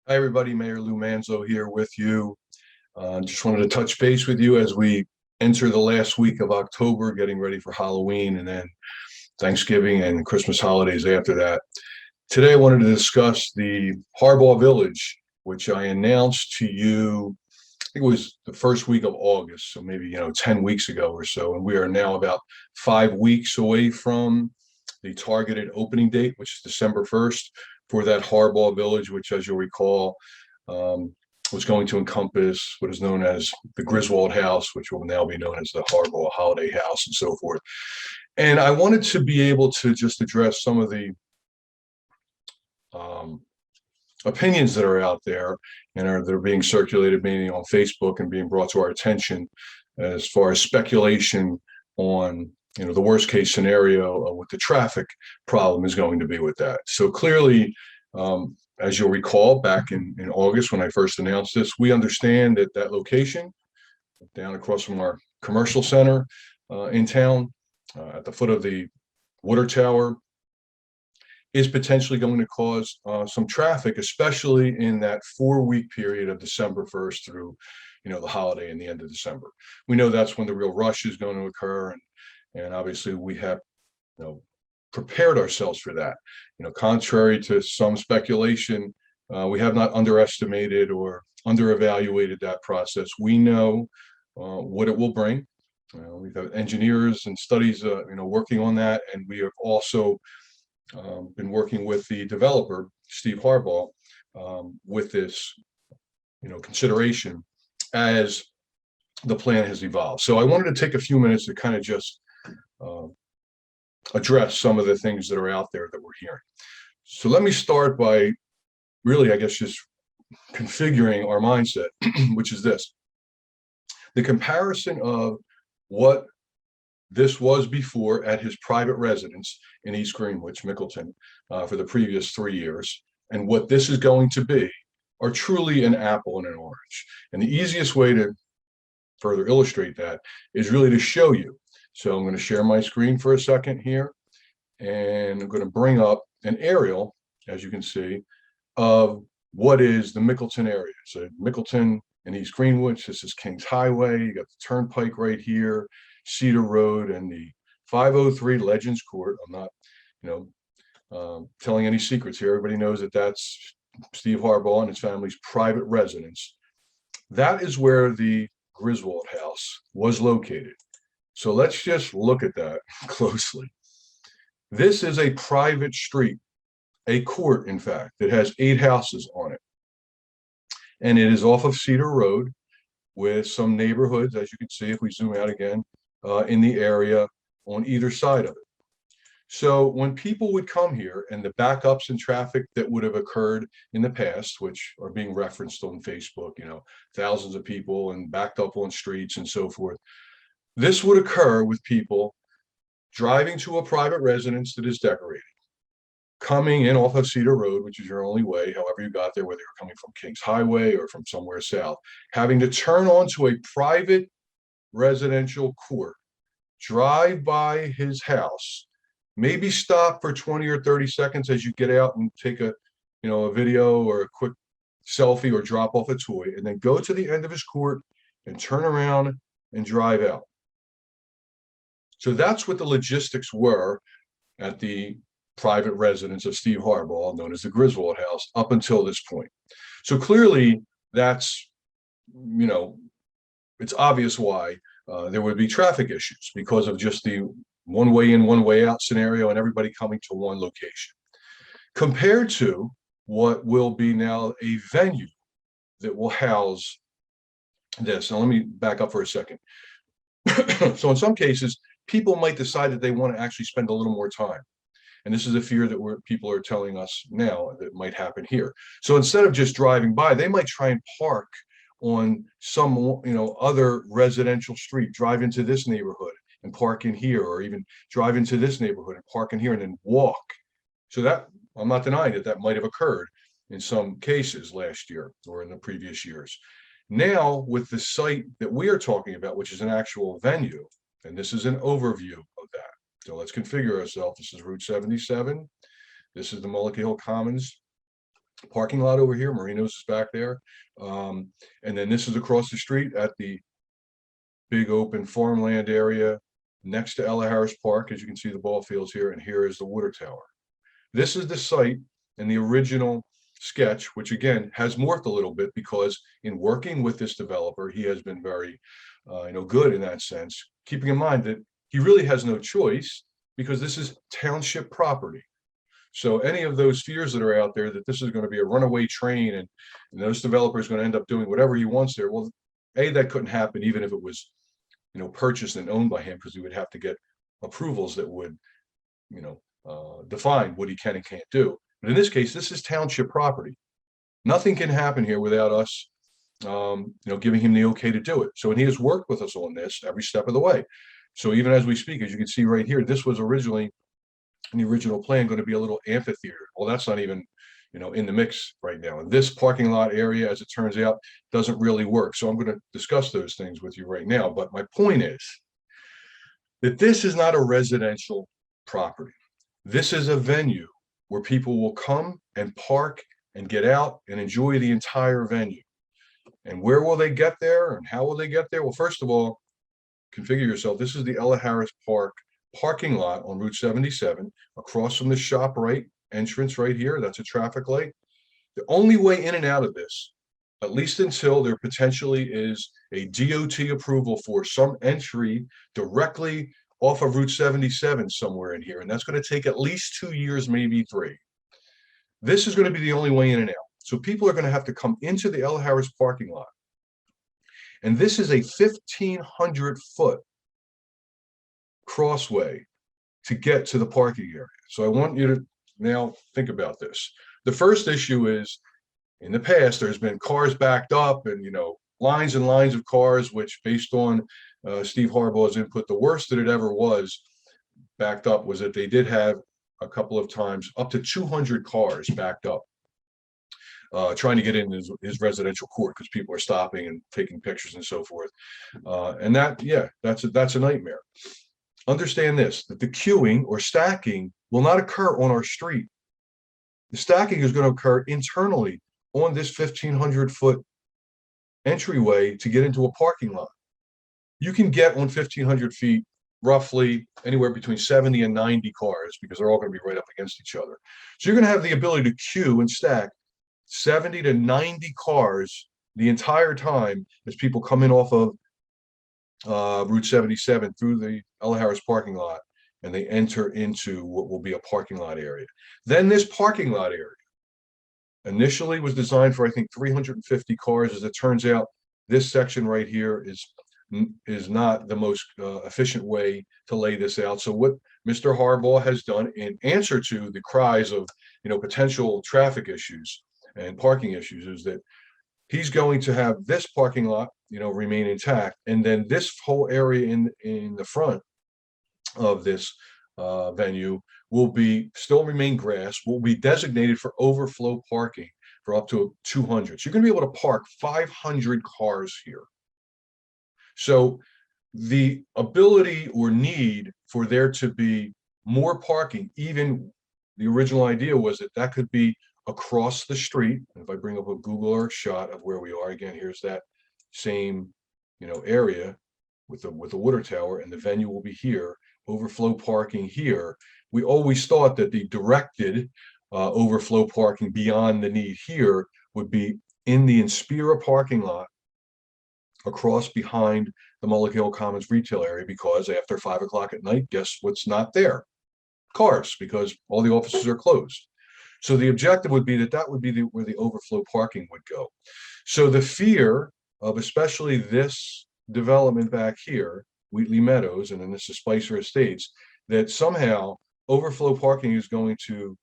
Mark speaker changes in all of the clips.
Speaker 1: Hi, everybody. Mayor Lou Manzo here with you. Just wanted to touch base with you as we enter the last week of October, getting ready for Halloween and then Thanksgiving and Christmas holidays after that. Today, I wanted to discuss the Harbaugh Village, which I announced to you, I think it was the first week of August, so maybe, 10 weeks ago or so. And we are now about 5 weeks away from the targeted opening date, which is December 1st, for that Harbaugh Village, which, as you'll recall, um, was going to encompass what is known as the Griswold House, which will now be known as the Harbaugh Holiday House, and so forth. And I wanted to be able to just address some of the um, opinions that are out there and that are being circulated mainly on Facebook and being brought to our attention as far as speculation on the worst case scenario of what the traffic problem is going to be with that. So clearly, as you'll recall, back in August when I first announced this, we understand that that location down across from our commercial center in town at the foot of the water tower is potentially going to cause some traffic, especially in that 4 week period of December 1st through, the holiday and the end of December. We know that's when the real rush is going to occur, and obviously we have, you know, prepared ourselves for that. Contrary to some speculation, we have not underestimated or underevaluated that process. We know what it will bring. We've got engineers and studies, working on that, and we have also been working with the developer, Steve Harbaugh, with this, consideration as the plan has evolved. So I wanted to take a few minutes to kind of just uh, address some of the things that are out there that we're hearing. So let me start by really, I guess, just configuring our mindset, which is this: the comparison of what this was before at his private residence in East Greenwich, Mickleton, for the previous 3 years, and what this is going to be are truly an apple and an orange. And the easiest way to further illustrate that is really to show you. So I'm going to share my screen for a second here, and I'm going to bring up an aerial, as you can see, of what is the Mickleton area. So Mickleton and East Greenwich, this is Kings Highway. You got the Turnpike right here, Cedar Road, and the 503 Legends Court. I'm not, telling any secrets here. Everybody knows that that's Steve Harbaugh and his family's private residence. That is where the Griswold House was located. So let's just look at that closely. This is a private street, a court, in fact, that has 8 houses on it. And it is off of Cedar Road with some neighborhoods, as you can see, if we zoom out again, in the area on either side of it. So when people would come here and the backups in traffic that would have occurred in the past, which are being referenced on Facebook, thousands of people and backed up on streets and so forth, this would occur with people driving to a private residence that is decorated, coming in off of Cedar Road, which is your only way, however you got there, whether you're coming from Kings Highway or from somewhere south, having to turn onto a private residential court, drive by his house, maybe stop for 20 or 30 seconds as you get out and take a video or a quick selfie or drop off a toy, and then go to the end of his court and turn around and drive out. So that's what the logistics were at the private residence of Steve Harbaugh, known as the Griswold House, up until this point. So clearly, that's, it's obvious why there would be traffic issues because of just the one way in, one way out scenario and everybody coming to one location. Compared to what will be now a venue that will house this. Now, let me back up for a second. So in some cases, people might decide that they want to actually spend a little more time. And this is a fear that people are telling us now that might happen here. So instead of just driving by, they might try and park on some, other residential street, drive into this neighborhood and park in here, or even drive into this neighborhood and park in here and then walk. So that, I'm not denying that might have occurred in some cases last year or in the previous years. Now, with the site that we are talking about, which is an actual venue, and this is an overview of that. So let's configure ourselves. This is Route 77. This is the Mullica Hill Commons parking lot over here. Marino's is back there. And then this is across the street at the big open farmland area next to Ella Harris Park. As you can see, the ball fields here, and here is the water tower. This is the site in the original sketch, which again has morphed a little bit because in working with this developer, he has been very, good in that sense, keeping in mind that he really has no choice because this is township property. So any of those fears that are out there that this is going to be a runaway train and those developers are going to end up doing whatever he wants there, well, that couldn't happen even if it was, purchased and owned by him, because he would have to get approvals that would, define what he can and can't do. But in this case, this is township property. Nothing can happen here without us, giving him the okay to do it. So, and he has worked with us on this every step of the way. So even as we speak, as you can see right here, this was originally in the original plan going to be a little amphitheater. Well, that's not even, in the mix right now. And this parking lot area, as it turns out, doesn't really work. So I'm going to discuss those things with you right now. But my point is that this is not a residential property. This is a venue where people will come and park and get out and enjoy the entire venue. And where will they get there and how will they get there? Well, first of all, configure yourself. This is the Ella Harris Park parking lot on Route 77, across from the ShopRite entrance right here. That's a traffic light. The only way in and out of this, at least until there potentially is a DOT approval for some entry directly off of Route 77 somewhere in here, and that's going to take at least 2 years, maybe 3. This is going to be the only way in and out. So people are going to have to come into the Ella Harris parking lot. And this is a 1,500-foot crossway to get to the parking area. So I want you to now think about this. The first issue is, in the past, there's been cars backed up and, lines and lines of cars, which based on Steve Harbaugh's input, the worst that it ever was backed up was that they did have a couple of times up to 200 cars backed up, trying to get in his residential court because people are stopping and taking pictures and so forth. And that's a nightmare. Understand this, that the queuing or stacking will not occur on our street. The stacking is going to occur internally on this 1,500-foot entryway to get into a parking lot. You can get on 1,500 feet roughly anywhere between 70 and 90 cars because they're all going to be right up against each other. So you're going to have the ability to queue and stack 70 to 90 cars the entire time as people come in off of Route 77 through the Ella Harris parking lot, and they enter into what will be a parking lot area. Then this parking lot area initially was designed for, I think, 350 cars. As it turns out, this section right here is not the most efficient way to lay this out. So what Mr. Harbaugh has done, in answer to the cries of potential traffic issues and parking issues, is that he's going to have this parking lot remain intact, and then this whole area in the front of this venue will still remain grass, will be designated for overflow parking for up to 200. So you're going to be able to park 500 cars here. So the ability or need for there to be more parking, even the original idea was that could be across the street. And if I bring up a Google Earth shot of where we are, again, here's that same area with the water tower, and the venue will be here, overflow parking here. We always thought that the directed overflow parking beyond the need here would be in the Inspira parking lot across behind the Mulligan Hill Commons retail area, because after 5 o'clock at night, guess what's not there? Cars, because all the offices are closed. So the objective would be that would be where the overflow parking would go. So the fear of especially this development back here, Wheatley Meadows, and then this is Spicer Estates, that somehow overflow parking is going to,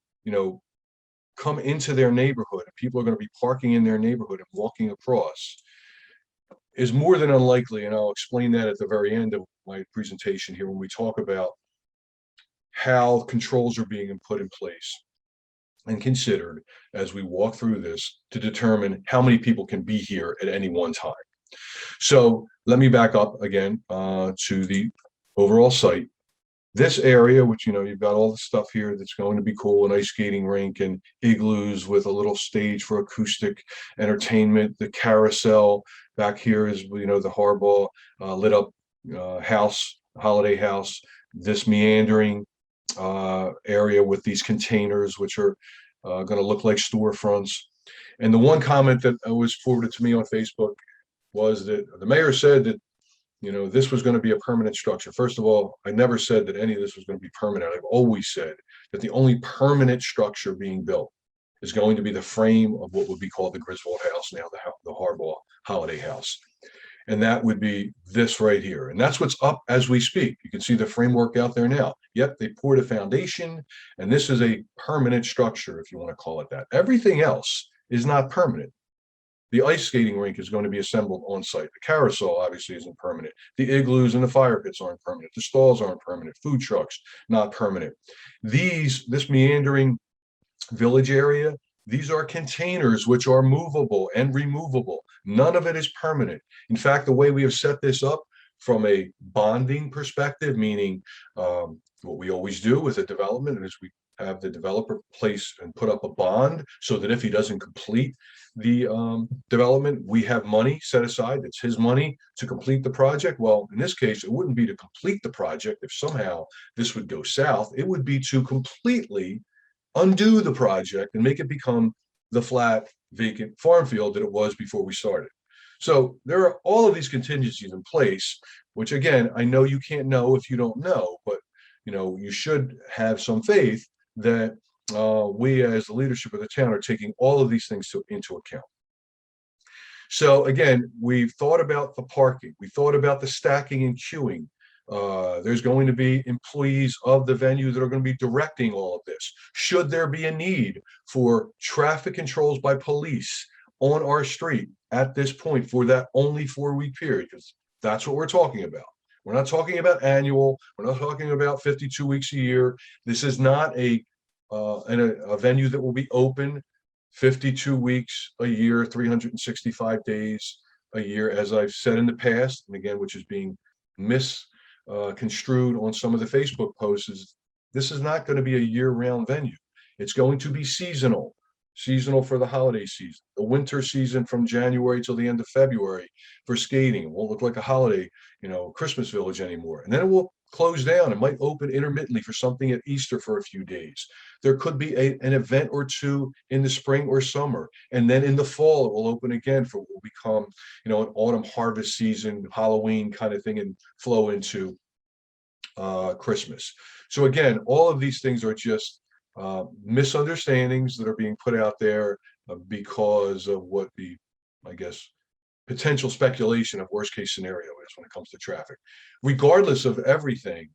Speaker 1: come into their neighborhood, and people are going to be parking in their neighborhood and walking across, is more than unlikely. And I'll explain that at the very end of my presentation here when we talk about how controls are being put in place and considered as we walk through this to determine how many people can be here at any one time. So let me back up again to the overall site. This area, which, you've got all the stuff here that's going to be cool, an ice skating rink and igloos with a little stage for acoustic entertainment. The carousel back here is, the Harbaugh lit up house, holiday house. This meandering area with these containers, which are going to look like storefronts. And the one comment that was forwarded to me on Facebook was that the mayor said that, this was going to be a permanent structure. First of all, I never said that any of this was going to be permanent. I've always said that the only permanent structure being built is going to be the frame of what would be called the Griswold House, now the Harbaugh Holiday House. And that would be this right here. And that's what's up as we speak. You can see the framework out there now. Yep, they poured a foundation, and this is a permanent structure, if you want to call it that. Everything else is not permanent. The ice skating rink is going to be assembled on site. The carousel obviously isn't permanent. The igloos and the fire pits aren't permanent. The stalls aren't permanent. Food trucks, not permanent. This meandering village area, these are containers which are movable and removable. None of it is permanent. In fact, the way we have set this up from a bonding perspective, meaning what we always do with a development is we have the developer place and put up a bond so that if he doesn't complete the development, we have money set aside. It's his money to complete the project. Well, in this case, it wouldn't be to complete the project if somehow this would go south. It would be to completely undo the project and make it become the flat, vacant farm field that it was before we started. So there are all of these contingencies in place, which again, I know you can't know if you don't know, but you should have some faith that we as the leadership of the town are taking all of these things into account. So again, we've thought about the parking. We thought about the stacking and queuing. There's going to be employees of the venue that are going to be directing all of this. Should there be a need for traffic controls by police on our street at this point for that only 4-week period, because that's what we're talking about. We're not talking about annual. We're not talking about 52 weeks a year. This is not a venue that will be open 52 weeks a year, 365 days a year, as I've said in the past, and again, which is being misconstrued on some of the Facebook posts. This is not going to be a year-round venue. It's going to be seasonal for the holiday season, the winter season from January till the end of February for skating. It won't look like a holiday, Christmas village anymore. And then it will close down. It might open intermittently for something at Easter for a few days. There could be an event or two in the spring or summer. And then in the fall, it will open again for what will become, an autumn harvest season, Halloween kind of thing, and flow into Christmas. So again, all of these things are just misunderstandings that are being put out there because of what I guess, potential speculation of worst case scenario is when it comes to traffic. Regardless of everything,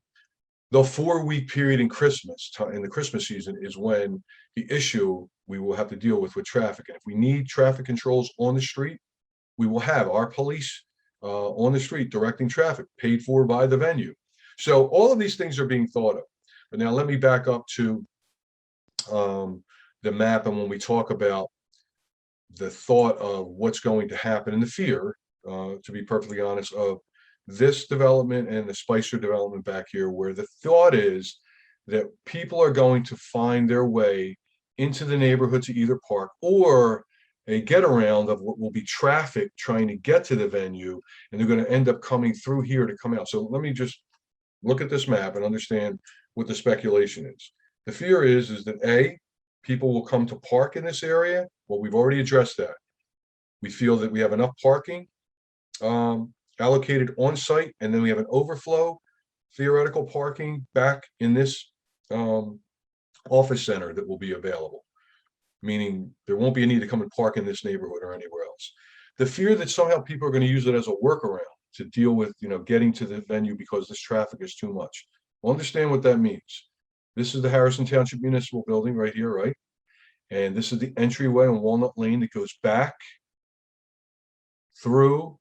Speaker 1: the 4-week period in the Christmas season is when the issue we will have to deal with traffic. And if we need traffic controls on the street, we will have our police on the street directing traffic, paid for by the venue. So all of these things are being thought of. But now let me back up to the map, and when we talk about the thought of what's going to happen and the fear, to be perfectly honest, of this development and the Spicer development back here, where the thought is that people are going to find their way into the neighborhood to either park or a get around of what will be traffic trying to get to the venue, and they're going to end up coming through here to come out. So let me just look at this map and understand what the speculation is. The fear is that people will come to park in this area. Well, we've already addressed that. We feel that we have enough parking allocated on site, and then we have an overflow theoretical parking back in this office center that will be available, meaning there won't be a need to come and park in this neighborhood or anywhere else. The fear that somehow people are going to use it as a workaround to deal with, getting to the venue because this traffic is too much. Well, understand what that means. This is the Harrison Township Municipal Building right here, right? And this is the entryway on Walnut Lane that goes back through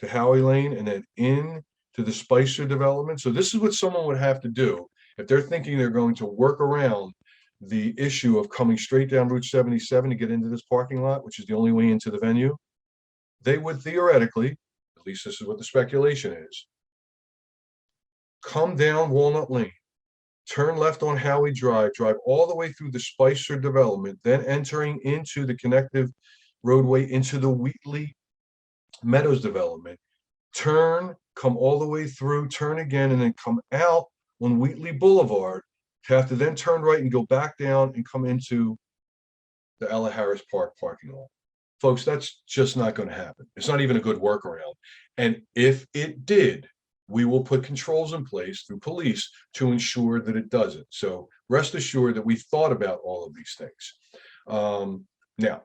Speaker 1: to Howie Lane and then in to the Spicer development. So this is what someone would have to do if they're thinking they're going to work around the issue of coming straight down Route 77 to get into this parking lot, which is the only way into the venue. They would theoretically, at least this is what the speculation is, come down Walnut Lane, turn left on Howie Drive, drive all the way through the Spicer development, then entering into the connective roadway into the Wheatley Meadows development, turn, come all the way through, turn again, and then come out on Wheatley Boulevard. You have to then turn right and go back down and come into the Ella Harris Park parking lot. Folks, that's just not going to happen. It's not even a good workaround. And if it did, we will put controls in place through police to ensure that it doesn't. So rest assured that we thought about all of these things. Now,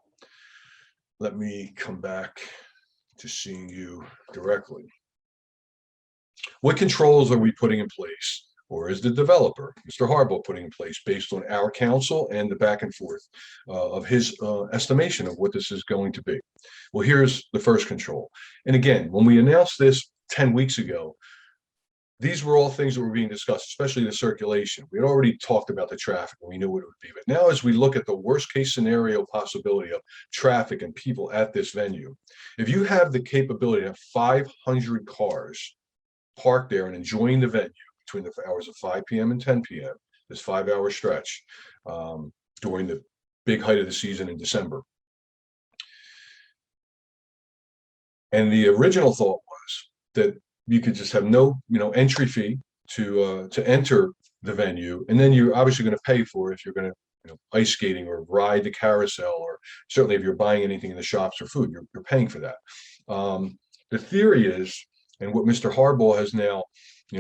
Speaker 1: let me come back to seeing you directly. What controls are we putting in place? Or is the developer, Mr. Harbaugh, putting in place based on our counsel and the back and forth of his estimation of what this is going to be? Well, here's the first control. And again, when we announced this 10 weeks ago, these were all things that were being discussed, especially the circulation. We had already talked about the traffic and we knew what it would be. But now as we look at the worst case scenario possibility of traffic and people at this venue, if you have the capability to have 500 cars parked there and enjoying the venue between the hours of 5 p.m. and 10 p.m., this 5-hour stretch during the big height of the season in December. And the original thought was that you could just have no, entry fee to enter the venue, and then you're obviously going to pay for it if you're going to, ice skating or ride the carousel, or certainly if you're buying anything in the shops or food, you're paying for that. The theory is, and what Mr. Harbaugh has now,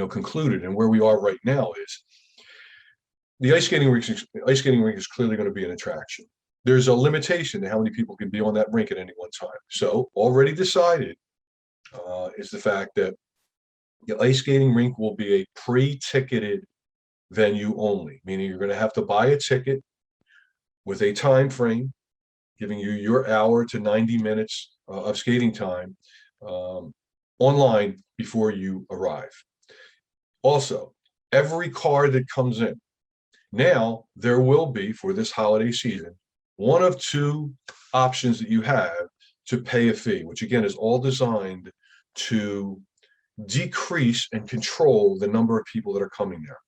Speaker 1: concluded, and where we are right now is, the ice skating rink is clearly going to be an attraction. There's a limitation to how many people can be on that rink at any one time. So already decided is the fact that the ice skating rink will be a pre-ticketed venue only, meaning you're going to have to buy a ticket with a time frame, giving you your hour to 90 minutes of skating time online before you arrive. Also, every car that comes in, now there will be, for this holiday season, one of two options that you have to pay a fee, which again is all designed to decrease and control the number of people that are coming there.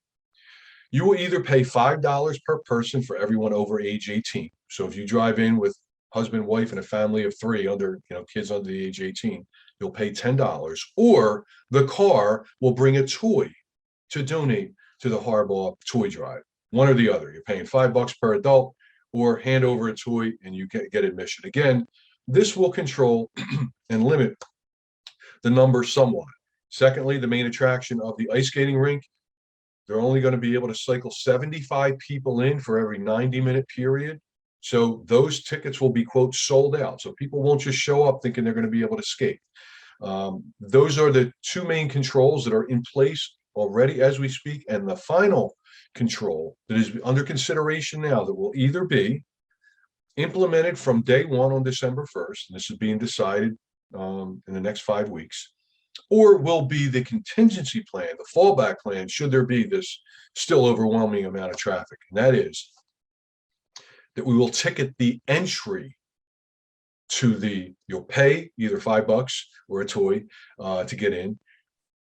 Speaker 1: You will either pay $5 per person for everyone over age 18. So if you drive in with husband, wife, and a family of 3 under, kids under the age 18, you'll pay $10, or the car will bring a toy to donate to the Harbaugh toy drive. One or the other. You're paying $5 per adult, or hand over a toy and you get admission. Again, this will control and limit the number somewhat. Secondly, the main attraction of the ice skating rink, they're only going to be able to cycle 75 people in for every 90-minute period. So those tickets will be, quote, sold out. So people won't just show up thinking they're going to be able to skate. Those are the two main controls that are in place already as we speak. And the final control that is under consideration now that will either be implemented from day one on December 1st, and this is being decided in the next 5 weeks, or will be the contingency plan, the fallback plan, should there be this still overwhelming amount of traffic. And that is that we will ticket the entry to you'll pay either $5 or a toy to get in.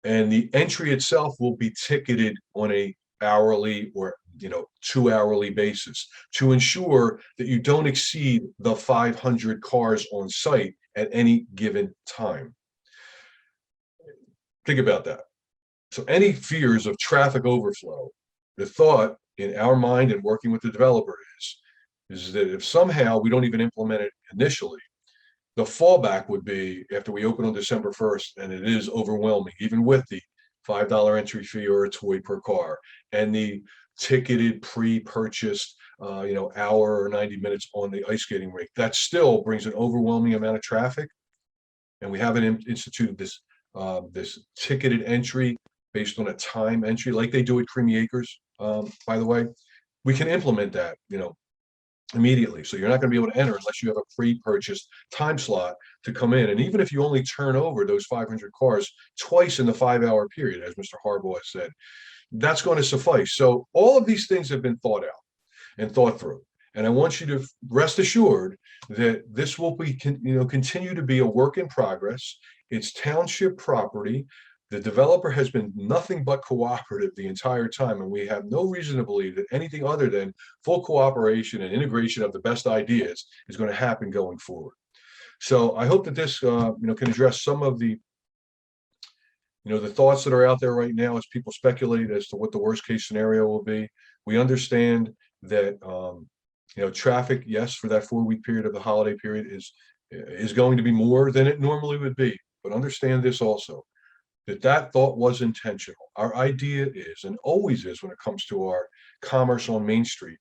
Speaker 1: And the entry itself will be ticketed on a hourly or 2 hourly basis to ensure that you don't exceed the 500 cars on site at any given time. Think about that. So any fears of traffic overflow, the thought in our mind and working with the developer is that if somehow we don't even implement it initially, the fallback would be after we open on December 1st, and it is overwhelming, even with the $5 entry fee or a toy per car and the ticketed pre-purchased hour or 90 minutes on the ice skating rink, that still brings an overwhelming amount of traffic. And we haven't instituted this ticketed entry based on a time entry like they do at Creamy Acres. By the way, we can implement that immediately. So you're not going to be able to enter unless you have a pre-purchased time slot to come in. And even if you only turn over those 500 cars twice in the 5-hour period, as Mr. Harbaugh has said, that's going to suffice. So all of these things have been thought out and thought through. And I want you to rest assured that this will be, continue to be a work in progress. It's township property. The developer has been nothing but cooperative the entire time, and we have no reason to believe that anything other than full cooperation and integration of the best ideas is going to happen going forward. So I hope that this, can address some of the, the thoughts that are out there right now as people speculate as to what the worst case scenario will be. We understand that, traffic, yes, for that 4 week period of the holiday period is going to be more than it normally would be. But understand this also, that thought was intentional. Our idea is, and always is when it comes to our commerce on Main Street,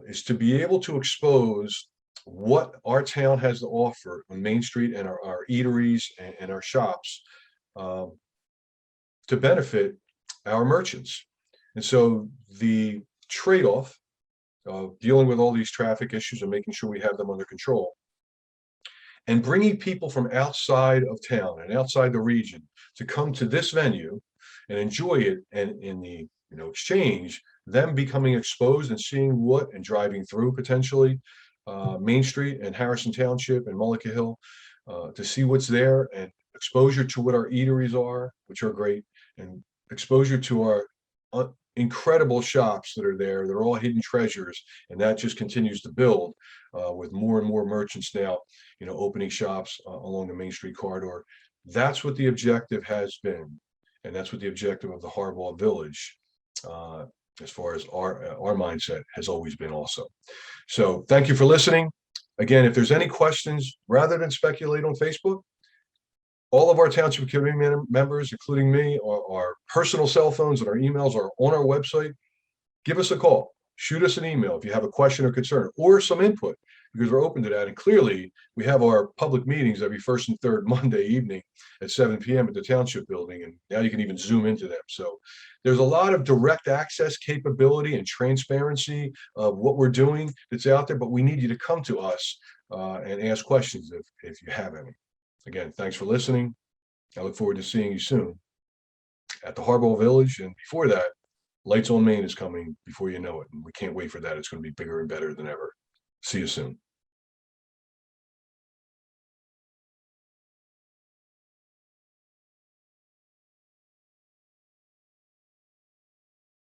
Speaker 1: is to be able to expose what our town has to offer on Main Street and our eateries and our shops, to benefit our merchants. And so the trade-off of dealing with all these traffic issues and making sure we have them under control, and bringing people from outside of town and outside the region to come to this venue and enjoy it, and in the exchange, them becoming exposed and seeing what, and driving through potentially Main Street and Harrison Township and Mullica Hill, to see what's there, and exposure to what our eateries are, which are great, and exposure to our incredible shops that are there. They're all hidden treasures, and that just continues to build with more and more merchants now, opening shops along the Main Street corridor. That's what the objective has been, and that's what the objective of the Hardball Village, as far as our mindset, has always been also. So thank you for listening. Again, if there's any questions, rather than speculate on Facebook, all of our township committee members, including me, our personal cell phones and our emails are on our website. Give us a call, shoot us an email if you have a question or concern or some input, because we're open to that. And clearly, we have our public meetings every first and third Monday evening at 7 p.m. at the Township Building, and now you can even zoom into them. So there's a lot of direct access capability and transparency of what we're doing that's out there, but we need you to come to us and ask questions if you have any. Again, thanks for listening. I look forward to seeing you soon at the Hardball Village. And before that, Lights on Main is coming before you know it. And we can't wait for that. It's going to be bigger and better than ever. See you soon.